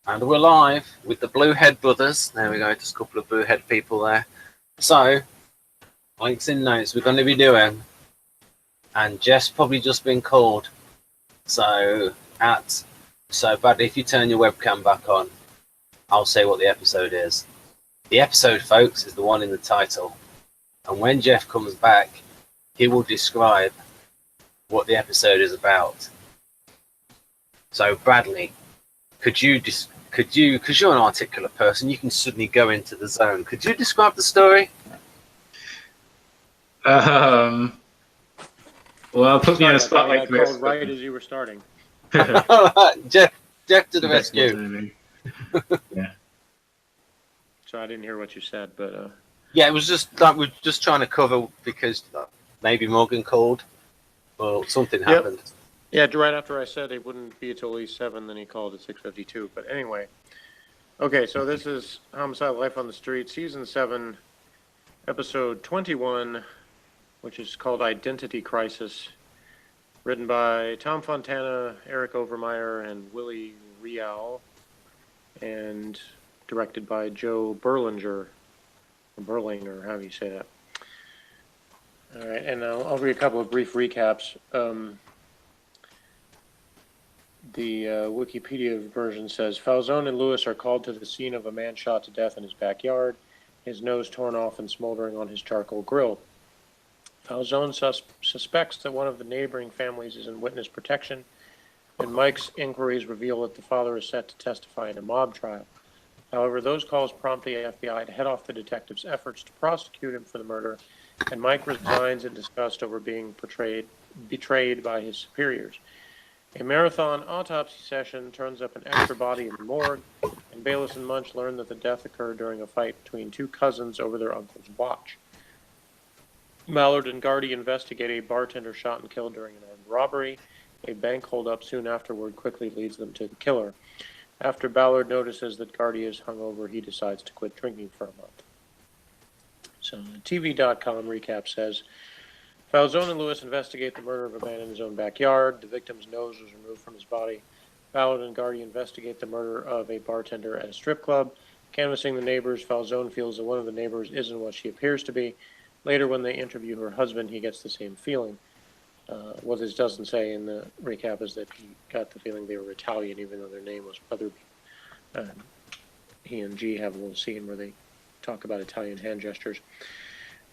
And we're live with the Bluehead brothers. There we go, just a couple of Bluehead people there. So, links in notes we're going to be doing. And Jeff's probably just been called. So, Bradley, if you turn your webcam back on, I'll say what the episode is. The episode, folks, is the one in the title. And when Jeff comes back, he will describe what the episode is about. So, Bradley, could you, because you're an articulate person, you can suddenly go into the zone. Could you describe the story? Well, put me on a spot like this. Right as you were starting. Jeff to the rescue. Yeah. So I didn't hear what you said, but yeah, it was just like we're just trying to cover because maybe Morgan called or something happened. Yeah, right after I said it wouldn't be until E7, then he called at 6:52. But anyway, okay, so this is Homicide: Life on the Street, Season 7, Episode 21, which is called Identity Crisis, written by Tom Fontana, Eric Overmyer, and Willie Real, and directed by Joe Berlinger, or Berlinger, however you say that. All right, and I'll read a couple of brief recaps. The Wikipedia version says, Falzone and Lewis are called to the scene of a man shot to death in his backyard, his nose torn off and smoldering on his charcoal grill. Falzone suspects that one of the neighboring families is in witness protection, and Mike's inquiries reveal that the father is set to testify in a mob trial. However, those calls prompt the FBI to head off the detective's efforts to prosecute him for the murder, and Mike resigns in disgust over being betrayed by his superiors. A marathon autopsy session turns up an extra body in the morgue, and Bayless and Munch learn that the death occurred during a fight between two cousins over their uncle's watch. Mallard and Gardy investigate a bartender shot and killed during an armed robbery. A bank holdup soon afterward quickly leads them to the killer. After Ballard notices that Gardy is hungover, he decides to quit drinking for a month. So the TV.com recap says, Falzone and Lewis investigate the murder of a man in his own backyard. The victim's nose was removed from his body. Ballard and Gardy investigate the murder of a bartender at a strip club. Canvassing the neighbors, Falzone feels that one of the neighbors isn't what she appears to be. Later, when they interview her husband, he gets the same feeling. What this doesn't say in the recap is that he got the feeling they were Italian, even though their name was Weatherby. He and G have a little scene where they talk about Italian hand gestures.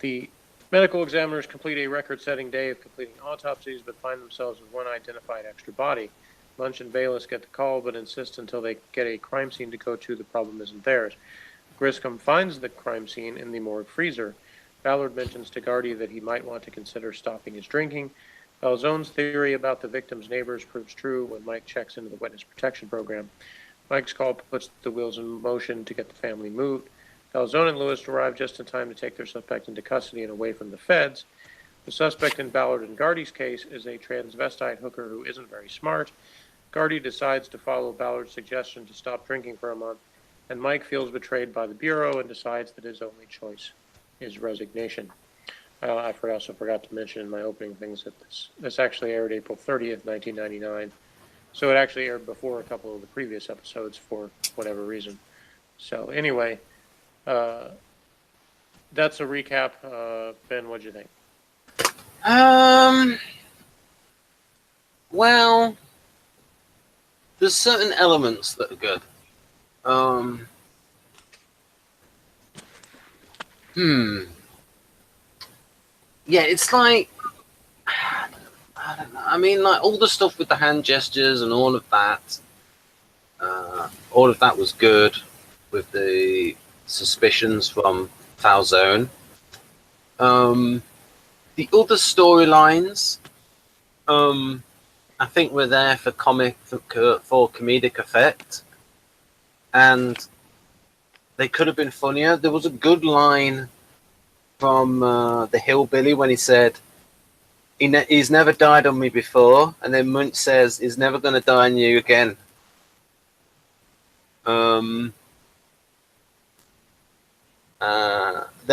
The medical examiners complete a record-setting day of completing autopsies, but find themselves with one identified extra body. Munch and Bayless get the call, but insist until they get a crime scene to go to, the problem isn't theirs. Griscom finds the crime scene in the morgue freezer. Ballard mentions to Gardy that he might want to consider stopping his drinking. Falzone's theory about the victim's neighbors proves true when Mike checks into the witness protection program. Mike's call puts the wheels in motion to get the family moved. Falzone and Lewis arrive just in time to take their suspect into custody and away from the feds. The suspect in Ballard and Gardy's case is a transvestite hooker who isn't very smart. Gardy decides to follow Ballard's suggestion to stop drinking for a month, and Mike feels betrayed by the Bureau and decides that his only choice is resignation. I also forgot to mention in my opening things that this actually aired April 30th, 1999. So it actually aired before a couple of the previous episodes for whatever reason. So anyway, that's a recap. Ben, what'd you think? Well, there's certain elements that are good. Yeah, it's like, I don't know. I mean, like all the stuff with the hand gestures and all of that was good with the suspicions from Falzone. The other storylines, I think were there for comedic effect, and they could have been funnier. There was a good line from the hillbilly when he said, he's never died on me before, and then Munch says, he's never going to die on you again. Then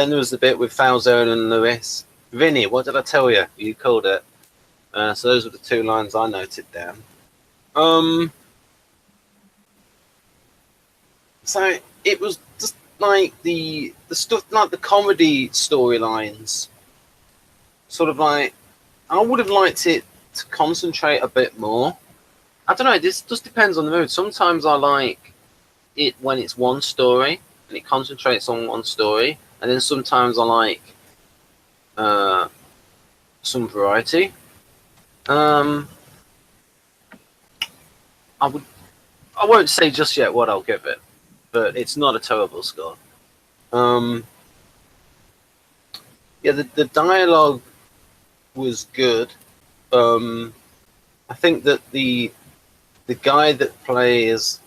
there was the bit with Falzone and Lewis. Vinny, what did I tell you? You called it. So those were the two lines I noted down. So it was just like the stuff, like the comedy storylines. Sort of like, I would have liked it to concentrate a bit more. I don't know. This just depends on the mood. Sometimes I like it when it's one story and it concentrates on one story, and then sometimes I like some variety. I would. I won't say just yet what I'll give it, but it's not a terrible score. Yeah, the dialogue was good. I think that the guy that plays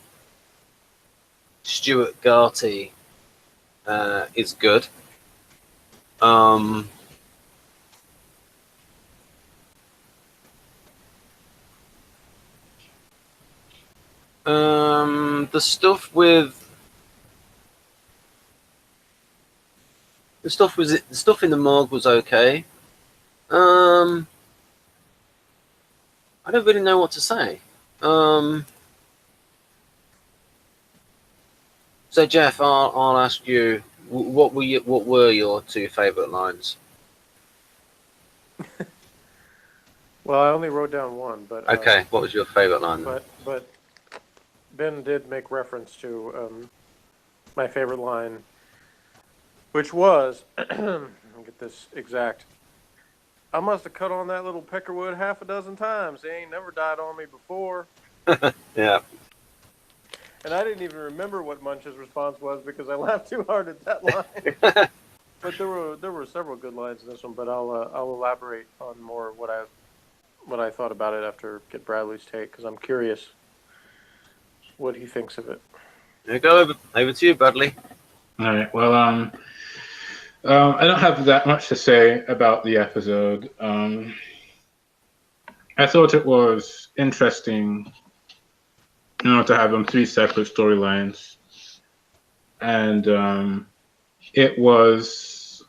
Stuart Garty is good. The stuff with the stuff in the morgue was okay. I don't really know what to say. So Jeff, I'll ask you, what were your two favourite lines? Well, I only wrote down one, but Okay, what was your favourite line? But Ben did make reference to my favorite line, which was, I'll get this exact. I must have cut on that little peckerwood half a dozen times. They ain't never died on me before. Yeah. And I didn't even remember what Munch's response was because I laughed too hard at that line. But there were several good lines in this one. But I'll elaborate on more what I thought about it after get Bradley's take, because I'm curious what he thinks of it. Yeah, go over to you, Bradley. All right. Well, I don't have that much to say about the episode. I thought it was interesting, to have three separate storylines, and it was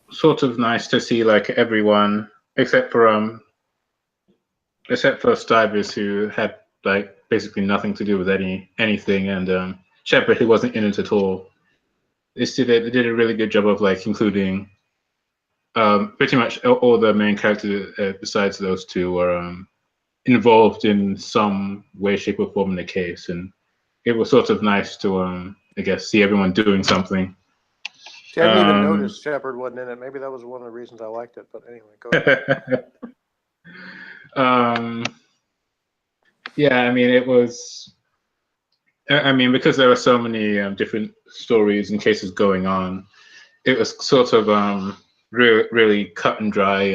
sort of nice to see like everyone except for Stivers, who had like basically nothing to do with anything, and Shepard, who wasn't in it at all. They did a really good job of like including pretty much all the main characters besides those two were involved in some way, shape, or form in the case, and it was sort of nice to I guess see everyone doing something. See, I didn't even notice Shepard wasn't in it. Maybe that was one of the reasons I liked it. But anyway, go ahead. Yeah, I mean, it was. I mean, because there were so many different stories and cases going on, it was sort of really cut and dry.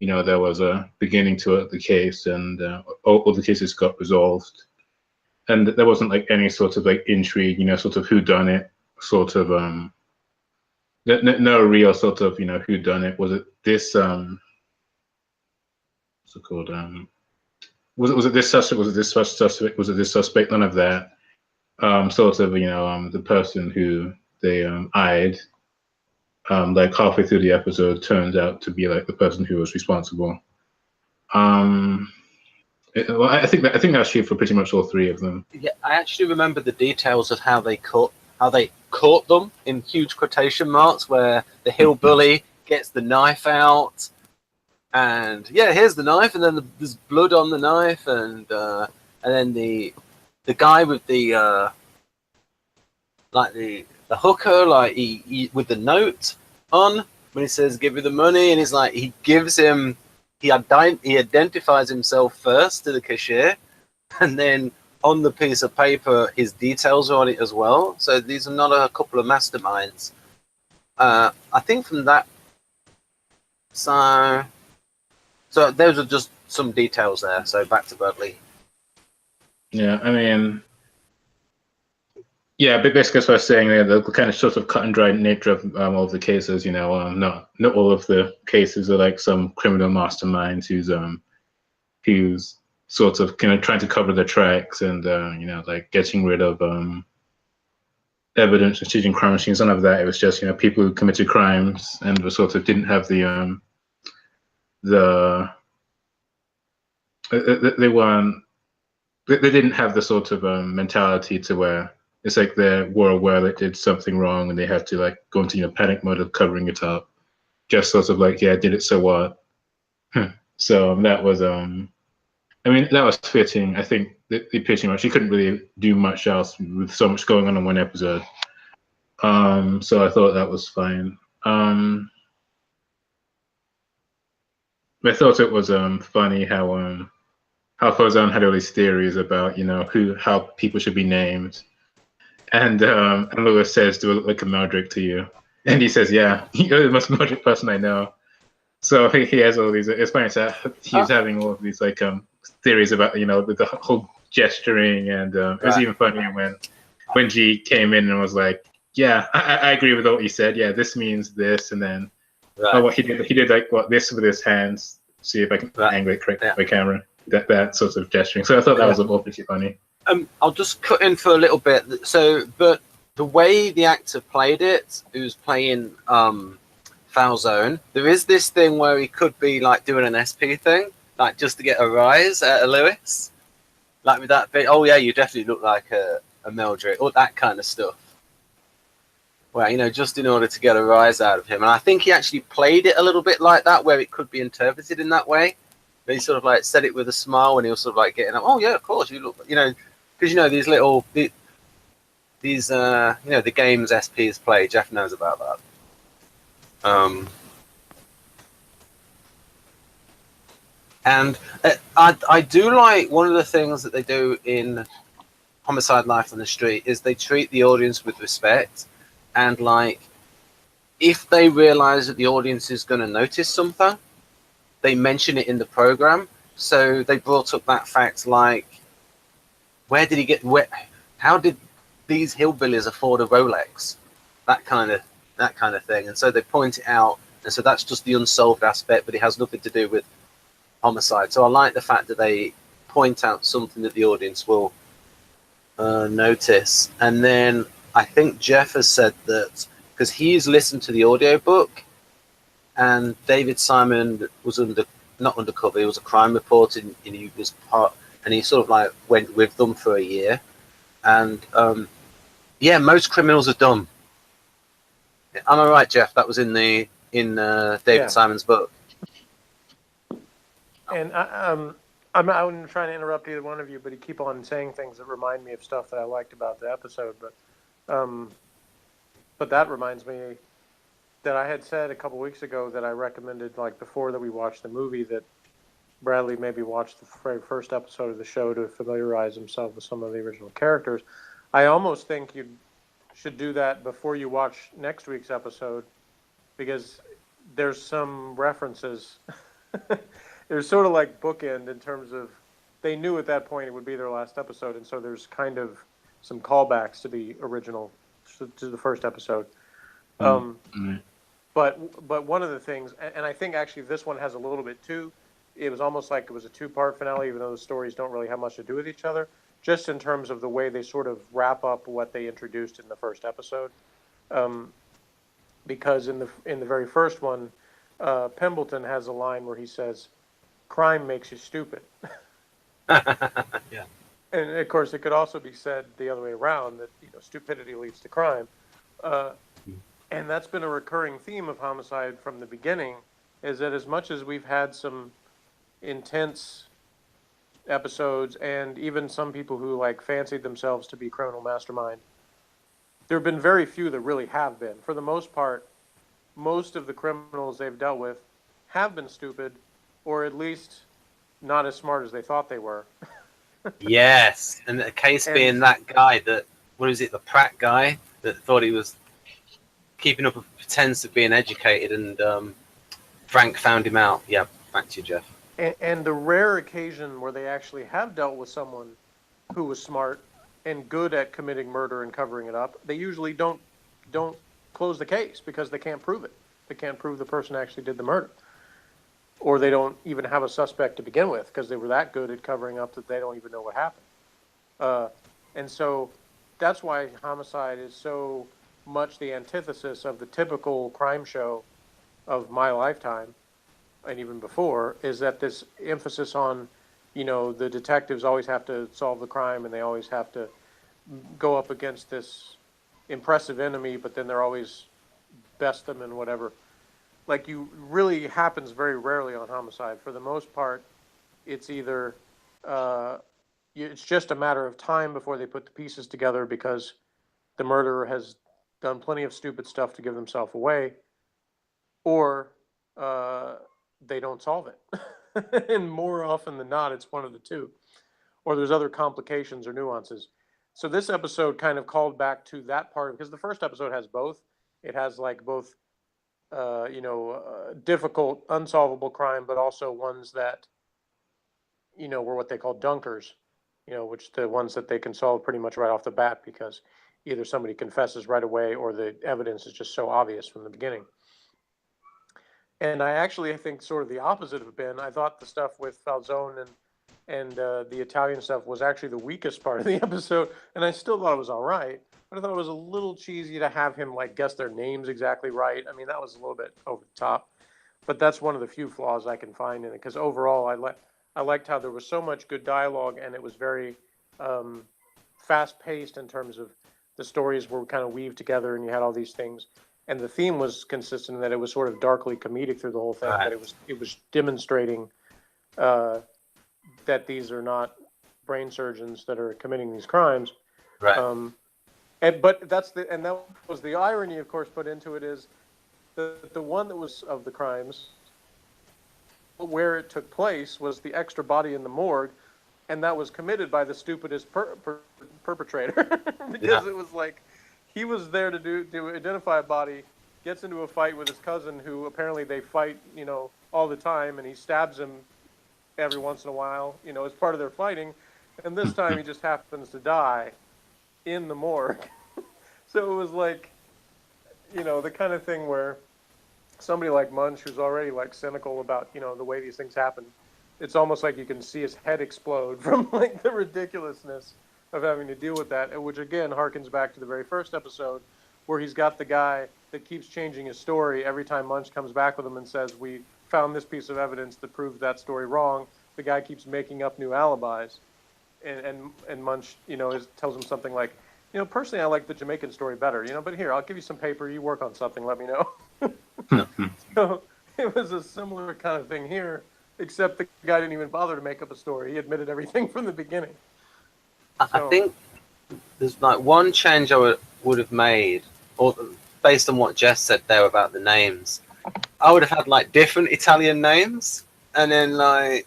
There was a beginning to the case, and all the cases got resolved, and there wasn't like any sort of like intrigue, sort of who done it, sort of no real sort of who done it. Was it this what's it called? Was it this suspect? Was it this suspect? Was it this suspect? None of that. Sort of the person who they eyed. Like halfway through the episode, turns out to be like the person who was responsible. I think that's true for pretty much all three of them. Yeah, I actually remember the details of how they caught them in huge quotation marks, where the hillbilly gets the knife out, and yeah, here's the knife, and then there's blood on the knife, and then the guy with the the hooker, like he with the note on when he says give you the money, and he's like he identifies himself first to the cashier, and then on the piece of paper his details are on it as well. So these are not a couple of masterminds. I think from that, so those are just some details there. So back to Bradley. Yeah, I mean, yeah, but basically that's what I was saying there, the kind of sort of cut and dry nature of all of the cases, not all of the cases are like some criminal mastermind who's sort of trying to cover their tracks and like getting rid of evidence and cheating crime machines. None of that. It was just people who committed crimes and were sort of didn't have they didn't have the sort of mentality to where it's like their world where it did something wrong and they had to like go into panic mode of covering it up. Just sort of like, yeah, I did it, so what? So that was I mean, that was fitting. I think the pretty much he couldn't really do much else with so much going on in one episode. So I thought that was fine. I thought it was funny how Fozan had all these theories about how people should be named, and Lewis says, "Do I look like a Meldrick to you?" And he says, "Yeah, you're the most Meldrick person I know." So he has all these. It's funny that he's having all of these like theories about with the whole gesturing, and it was even funnier when G came in and was like, "Yeah, I agree with what you said. Yeah, this means this," and then what he did like this with his hands. See if I can angle it correctly with my camera. That sort of gesturing. So I thought that was all pretty funny. I'll just cut in for a little bit. So, but the way the actor played it, who's playing Falzone, there is this thing where he could be like doing an SP thing, like just to get a rise out of Lewis, like with that bit. Oh yeah, you definitely look like a Meldrick, or that kind of stuff. Well, just in order to get a rise out of him, and I think he actually played it a little bit like that, where it could be interpreted in that way. But he sort of like said it with a smile, and he was sort of like getting up. Oh yeah, of course you look, because these little the games SPs play. Jeff knows about that. And I do like one of the things that they do in Homicide: Life on the Street is they treat the audience with respect, and like if they realize that the audience is going to notice something, they mention it in the program. So they brought up that fact, like, how did these hillbillies afford a Rolex? That kind of thing. And so they point it out, and so that's just the unsolved aspect, but it has nothing to do with homicide. So I like the fact that they point out something that the audience will notice. And then I think Jeff has said that because he's listened to the audiobook, and David Simon was not undercover, he was a crime reporter, and he was and he sort of like went with them for a year. And most criminals are dumb. Am I right, Jeff? That was in David Simon's book. And I'm not trying to interrupt either one of you, but you keep on saying things that remind me of stuff that I liked about the episode. But that reminds me that I had said a couple weeks ago that I recommended, like before that we watched the movie, that Bradley maybe watch the very first episode of the show to familiarize himself with some of the original characters. I almost think you should do that before you watch next week's episode, because there's some references. There's sort of like bookend in terms of they knew at that point it would be their last episode, and so there's kind of some callbacks to the original, to the first episode. But one of the things, and I think actually this one has a little bit too, it was almost like it was a two-part finale, even though the stories don't really have much to do with each other, just in terms of the way they sort of wrap up what they introduced in the first episode. Because in the very first one, Pembleton has a line where he says, "Crime makes you stupid." Yeah. And of course, it could also be said the other way around, that stupidity leads to crime. And that's been a recurring theme of Homicide from the beginning, is that as much as we've had some intense episodes, and even some people who like fancied themselves to be criminal mastermind, there have been very few that really have been. For the most part, most of the criminals they've dealt with have been stupid, or at least not as smart as they thought they were. Yes, and the case being that guy that, what is it, the Pratt guy that thought he was keeping up a pretense of being educated, and Frank found him out. Yeah, back to you, Jeff. And the rare occasion where they actually have dealt with someone who was smart and good at committing murder and covering it up, they usually don't close the case because they can't prove it. They can't prove the person actually did the murder. Or they don't even have a suspect to begin with because they were that good at covering up that they don't even know what happened. And so that's why Homicide is so much the antithesis of the typical crime show of my lifetime, and even before, is that this emphasis on, the detectives always have to solve the crime, and they always have to go up against this impressive enemy, but then they're always best them and whatever. Like, you really happens very rarely on Homicide. For the most part, it's either it's just a matter of time before they put the pieces together because the murderer has done plenty of stupid stuff to give himself away, or they don't solve it. And more often than not, it's one of the two, or there's other complications or nuances. So this episode kind of called back to that part because the first episode has both. It has like both, difficult, unsolvable crime, but also ones that, were what they call dunkers, which the ones that they can solve pretty much right off the bat because either somebody confesses right away or the evidence is just so obvious from the beginning. And I think sort of the opposite of Ben. I thought the stuff with Falzone and the Italian stuff was actually the weakest part of the episode, and I still thought it was all right. But I thought it was a little cheesy to have him like guess their names exactly right. I mean, that was a little bit over the top. But that's one of the few flaws I can find in it because overall, I liked how there was so much good dialogue and it was very fast paced in terms of the stories were kind of weaved together and you had all these things. And the theme was consistent in that it was sort of darkly comedic through the whole thing, Right. but it was demonstrating that these are not brain surgeons that are committing these crimes. Right. But that was the irony, of course, put into it is the one that was of the crimes, where it took place was the extra body in the morgue, and that was committed by the stupidest perpetrator because it was like he was there to identify a body, gets into a fight with his cousin who apparently they fight, all the time, and he stabs him every once in a while, as part of their fighting, and this time he just happens to die in the morgue. So it was like, the kind of thing where somebody like Munch, who's already like cynical about, the way these things happen, it's almost like you can see his head explode from like the ridiculousness of having to deal with that, which again harkens back to the very first episode where he's got the guy that keeps changing his story every time Munch comes back with him and says, we found this piece of evidence that proves that story wrong. The guy keeps making up new alibis. And Munch, tells him something like, personally, I like the Jamaican story better, but here, I'll give you some paper. You work on something. Let me know. So it was a similar kind of thing here, except the guy didn't even bother to make up a story. He admitted everything from the beginning. I think there's like one change I would have made, or based on what Jess said there about the names. I would have had like different Italian names, and then like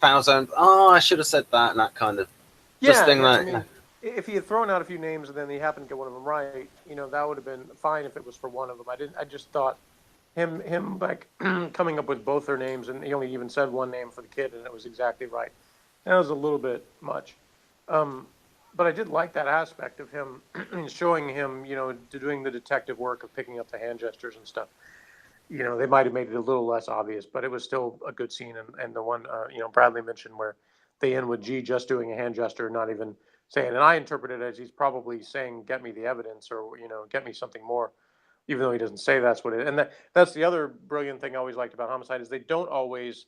Falzone. Oh, I should have said that, and that kind of thing. I mean, if he had thrown out a few names and then he happened to get one of them right, that would have been fine if it was for one of them. I just thought him like coming up with both their names, and he only even said one name for the kid, and it was exactly right. That was a little bit much. But I did like that aspect of him showing him, doing the detective work of picking up the hand gestures and stuff. They might have made it a little less obvious, but it was still a good scene. And the one, Bradley mentioned where they end with G just doing a hand gesture, not even saying, and I interpret it as he's probably saying, get me the evidence or, get me something more, even though he doesn't say that's what it is. And that's the other brilliant thing I always liked about Homicide is they don't always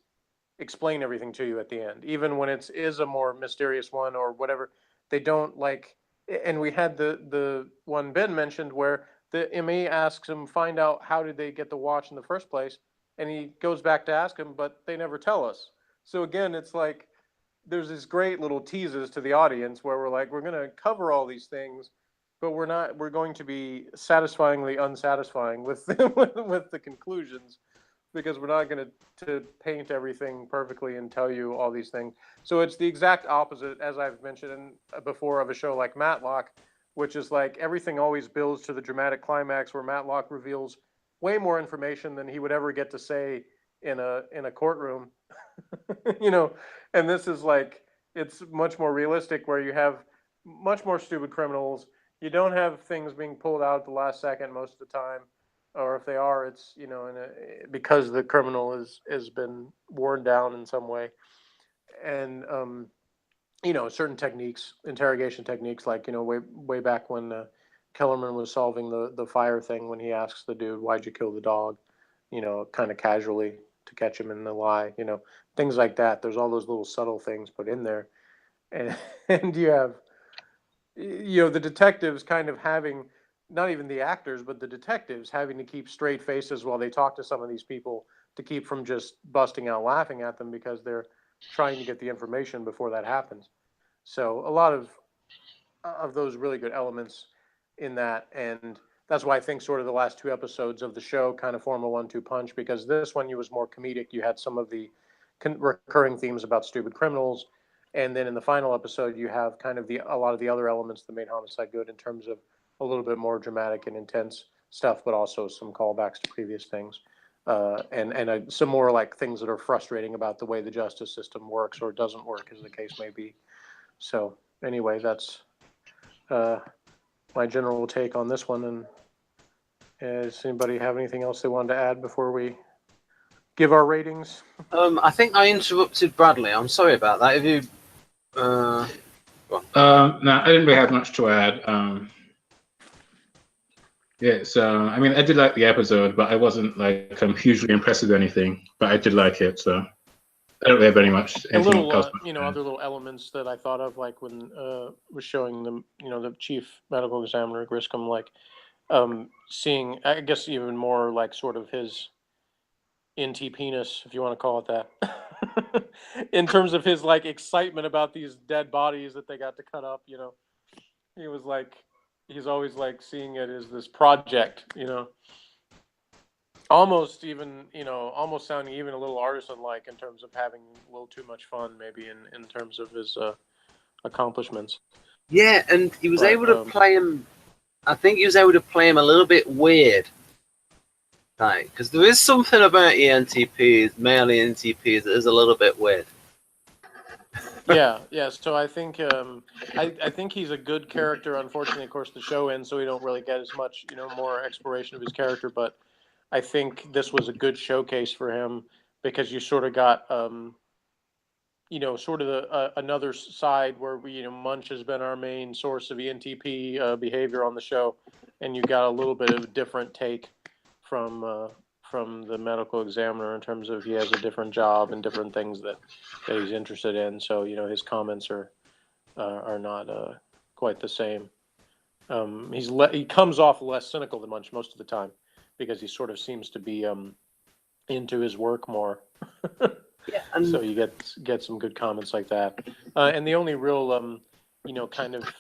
explain everything to you at the end, even when it is a more mysterious one or whatever. They don't like, and we had the one Ben mentioned where the ME asks him, find out how did they get the watch in the first place, and he goes back to ask him, but they never tell us. So again, it's like there's these great little teases to the audience where we're like, we're going to cover all these things, but we're going to be satisfyingly unsatisfying with with the conclusions, because we're not going to paint everything perfectly and tell you all these things. So it's the exact opposite, as I've mentioned before, of a show like Matlock, which is like everything always builds to the dramatic climax where Matlock reveals way more information than he would ever get to say in a courtroom. And this is like, it's much more realistic where you have much more stupid criminals. You don't have things being pulled out at the last second most of the time. Or if they are, it's, because the criminal has been worn down in some way. And, certain techniques, interrogation techniques, like, way back when Kellerman was solving the fire thing, when he asks the dude, why'd you kill the dog? Kind of casually to catch him in the lie, things like that. There's all those little subtle things put in there. And you have the detectives kind of having, not even the actors, but the detectives having to keep straight faces while they talk to some of these people to keep from just busting out laughing at them because they're trying to get the information before that happens. So a lot of those really good elements in that, and that's why I think sort of the last two episodes of the show kind of form a 1-2 punch, because this one was more comedic. You had some of the recurring themes about stupid criminals, and then in the final episode you have kind of a lot of the other elements that made Homicide good in terms of a little bit more dramatic and intense stuff, but also some callbacks to previous things, and some more like things that are frustrating about the way the justice system works or doesn't work, as the case may be. So anyway, that's my general take on this one. And does anybody have anything else they wanted to add before we give our ratings? I think I interrupted Bradley. I'm sorry about that. If you, no, I didn't really have much to add. Yeah, so I mean, I did like the episode, but I wasn't like hugely impressed with anything. But I did like it, so I don't really have any much. A little, other little elements that I thought of, like when was showing them, the chief medical examiner Griscom, like seeing, I guess, even more like sort of his NT penis, if you want to call it that, in terms of his like excitement about these dead bodies that they got to cut up. He was like, he's always like seeing it as this project, almost even, almost sounding even a little artisan-like in terms of having a little too much fun, maybe in terms of his accomplishments. Yeah, and he was able to play him. I think he was able to play him a little bit weird, like, because there is something about ENTPs, male ENTPs, that is a little bit weird. Yeah. So I think I think he's a good character. Unfortunately, of course, the show ends, so we don't really get as much, more exploration of his character. But I think this was a good showcase for him because you sort of got, sort of another side where Munch has been our main source of ENTP behavior on the show, and you got a little bit of a different take from the medical examiner in terms of he has a different job and different things that he's interested in. So his comments are not quite the same. He comes off less cynical than Munch most of the time because he sort of seems to be into his work more. Yeah, so you get some good comments like that. And the only real kind of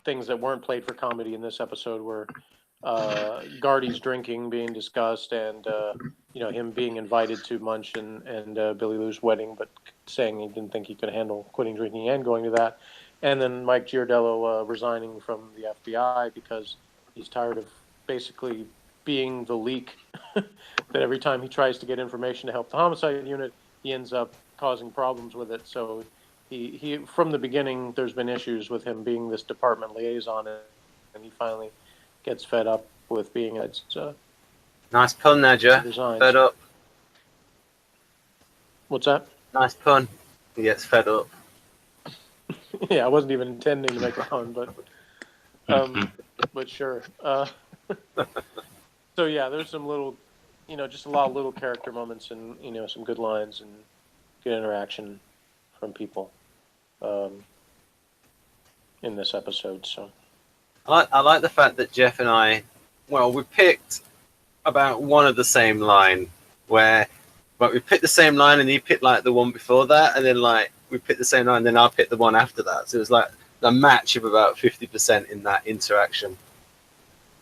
things that weren't played for comedy in this episode were Gardy's drinking being discussed, and him being invited to Munch and Billy Lou's wedding, but saying he didn't think he could handle quitting drinking and going to that. And then Mike Giardello resigning from the FBI because he's tired of basically being the leak that every time he tries to get information to help the homicide unit, he ends up causing problems with it. So he from the beginning, there's been issues with him being this department liaison, and he finally gets fed up with being it. Nice pun there, Joe. Fed up. What's that? Nice pun. He gets fed up. Yeah, I wasn't even intending to make a pun, but sure. So yeah, there's some little, just a lot of little character moments and some good lines and good interaction from people in this episode. So I like the fact that Jeff and I, we picked about one of the same line but we picked the same line and he picked like the one before that, and then like we picked the same line and then I picked the one after that. So it was like a match of about 50% in that interaction.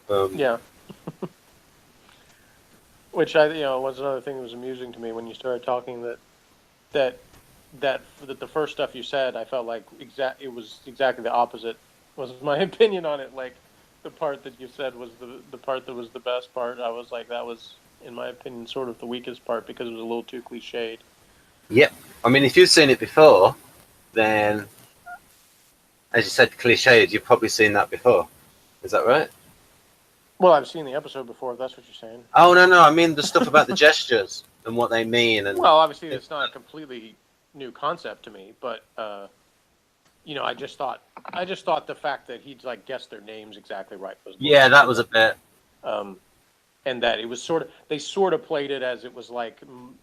Yeah. Which was another thing that was amusing to me when you started talking that the first stuff you said, I felt like it was exactly the opposite was my opinion on it. Like the part that you said was the part that was the best part. I was like, that was, in my opinion, sort of the weakest part because it was a little too cliched. Yep. I mean, if you've seen it before, then, as you said, cliched, you've probably seen that before. Is that right? Well, I've seen the episode before, if that's what you're saying. Oh, no. I mean the stuff about the gestures and what they mean. And well, obviously, it's not a completely new concept to me, but, I just thought the fact that he'd like guessed their names exactly right was. Yeah, that was a bit. And that it was they sort of played it as it was like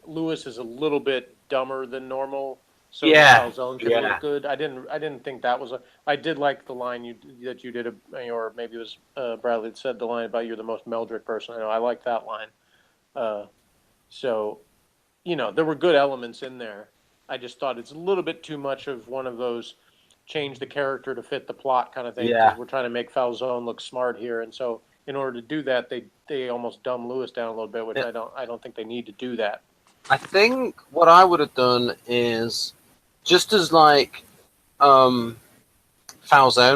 Lewis is a little bit dumber than normal, so Yeah, the Falzone could yeah. look good. I didn't think that was a. I did like the line that you did, or maybe it was Bradley that said the line about you're the most Meldrick person I know. I like that line. So, there were good elements in there. I just thought it's a little bit too much of one of those change the character to fit the plot kind of thing, Yeah. because we're trying to make Falzone look smart here, and so in order to do that, they almost dumb Lewis down a little bit, which Yeah. I don't think they need to do that. I think what I would have done is just as like Falzone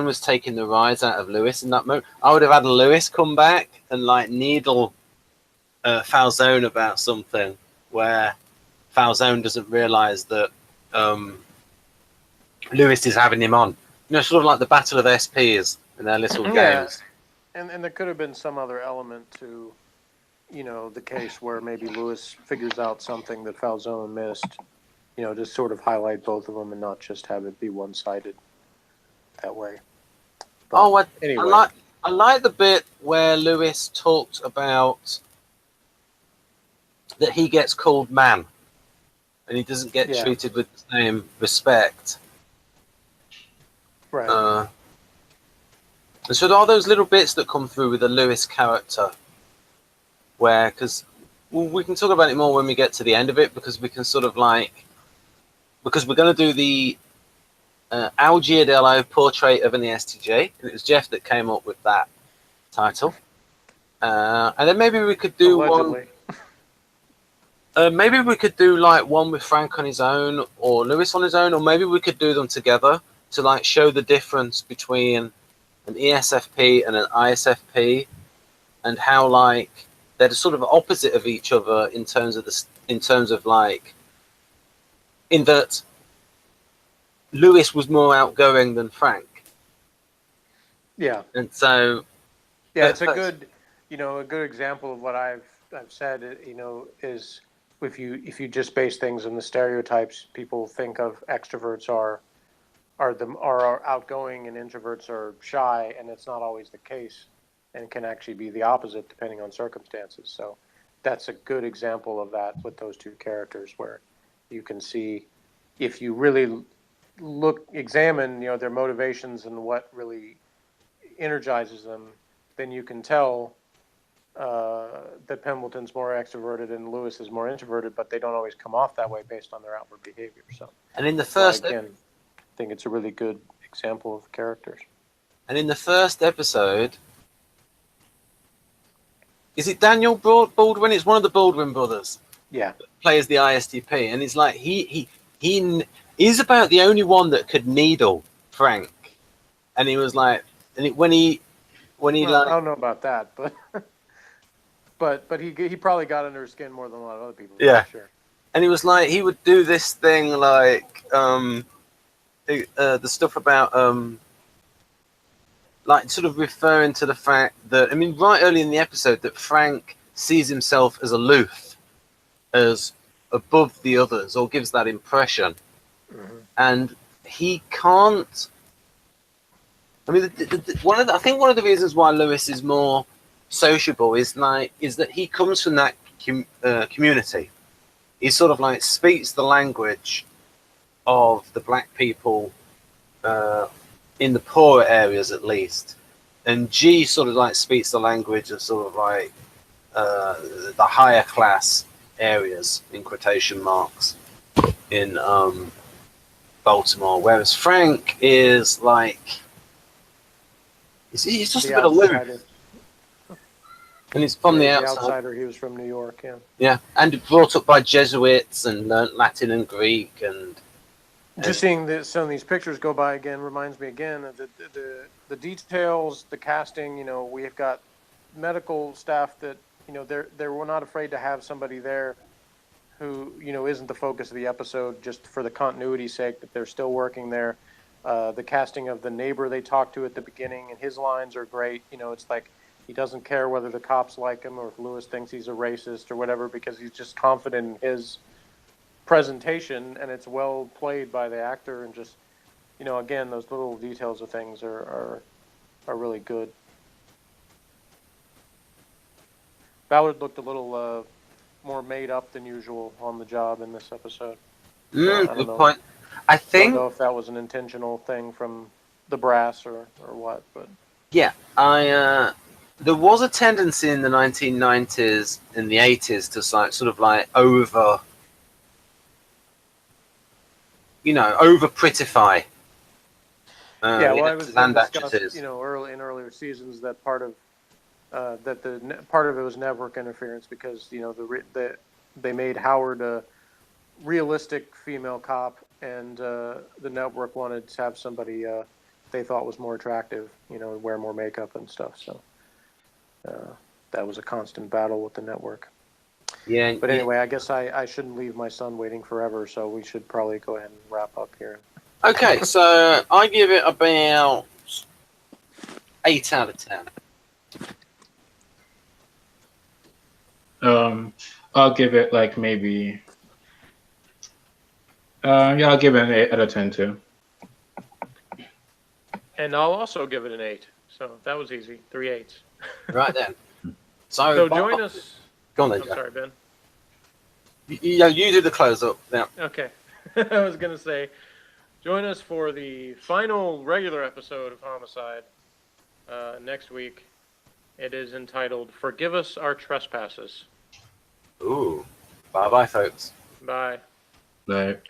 was taking the rise out of Lewis in that moment, I would have had Lewis come back and like needle Falzone about something where Falzone doesn't realize that Lewis is having him on. Sort of like the battle of SPs and their little games. And there could have been some other element to, the case where maybe Lewis figures out something that Falzone missed, just sort of highlight both of them and not just have it be one-sided that way. But anyway. I like the bit where Lewis talked about that he gets called man and he doesn't get treated with the same respect. Right. And so there are those little bits that come through with the Lewis character where, because we can talk about it more when we get to the end of it, because we can sort of because we're going to do the Al Giardello portrait of an ESTJ, and it was Jeff that came up with that title. And then maybe we could do Allegedly. maybe we could do like one with Frank on his own or Lewis on his own, or maybe we could do them together to like show the difference between an ESFP and an ISFP and how like they're sort of opposite of each other in terms of in that Lewis was more outgoing than Frank. Yeah. And so it's a good example of what I've said, is if you just base things on the stereotypes, people think of extroverts are outgoing and introverts are shy, and it's not always the case, and can actually be the opposite depending on circumstances. So that's a good example of that with those two characters, where you can see if you really examine their motivations and what really energizes them, then you can tell that Pembleton's more extroverted and Lewis is more introverted, but they don't always come off that way based on their outward behavior. So, and in the first, I think it's a really good example of characters. And in the first episode, is it Daniel Baldwin? It's one of the Baldwin brothers. Yeah, plays the ISTP, and it's like he's about the only one that could needle Frank, and he was like, when he I don't know about that, but he probably got under his skin more than a lot of other people. Yeah, for sure. And he was like, he would do this thing like the stuff about like sort of referring to the fact that right early in the episode that Frank sees himself as aloof, as above the others, or gives that impression. Mm-hmm. And he can't. I think one of the reasons why Lewis is more sociable is that he comes from that community. He sort of like speaks the language of the black people in the poorer areas, at least. And G sort of like speaks the language of sort of like the higher class areas, in quotation marks, in Baltimore, whereas Frank is like he's just a bit aloof, and he's from the outsider. He was from New York, yeah, and brought up by Jesuits and learnt Latin and Greek, and just seeing some of these pictures go by again reminds me again of the details, the casting. We've got medical staff that we're not afraid to have somebody there who isn't the focus of the episode, just for the continuity's sake, that they're still working there. The casting of the neighbor they talk to at the beginning, and his lines are great. It's like he doesn't care whether the cops like him or if Lewis thinks he's a racist or whatever, because he's just confident in his presentation, and it's well played by the actor. And just again, those little details of things are really good. Ballard looked a little more made up than usual on the job in this episode. Good point. I Don't think, know if that was an intentional thing from the brass or what, but yeah, there was a tendency in the 1990s, in the 80s, to sort of like over prettify. yeah. Well, it was been land discussed, actresses. earlier seasons that part of part of it was network interference because they made Howard a realistic female cop, and the network wanted to have somebody they thought was more attractive, wear more makeup and stuff. So that was a constant battle with the network. Yeah. But anyway, I guess I shouldn't leave my son waiting forever, so we should probably go ahead and wrap up here. Okay, so I give it about 8 out of 10. I'll give it like maybe. Yeah, I'll give it an 8 out of 10 too. And I'll also give it an 8. So that was easy. 3 8s. Right then. So, So join us. Go on then, I'm Joe. sorry, Ben. You do the close up now. Okay. I was going to say, join us for the final regular episode of Homicide next week. It is entitled Forgive Us Our Trespasses. Ooh. Bye-bye, folks. Bye. Like.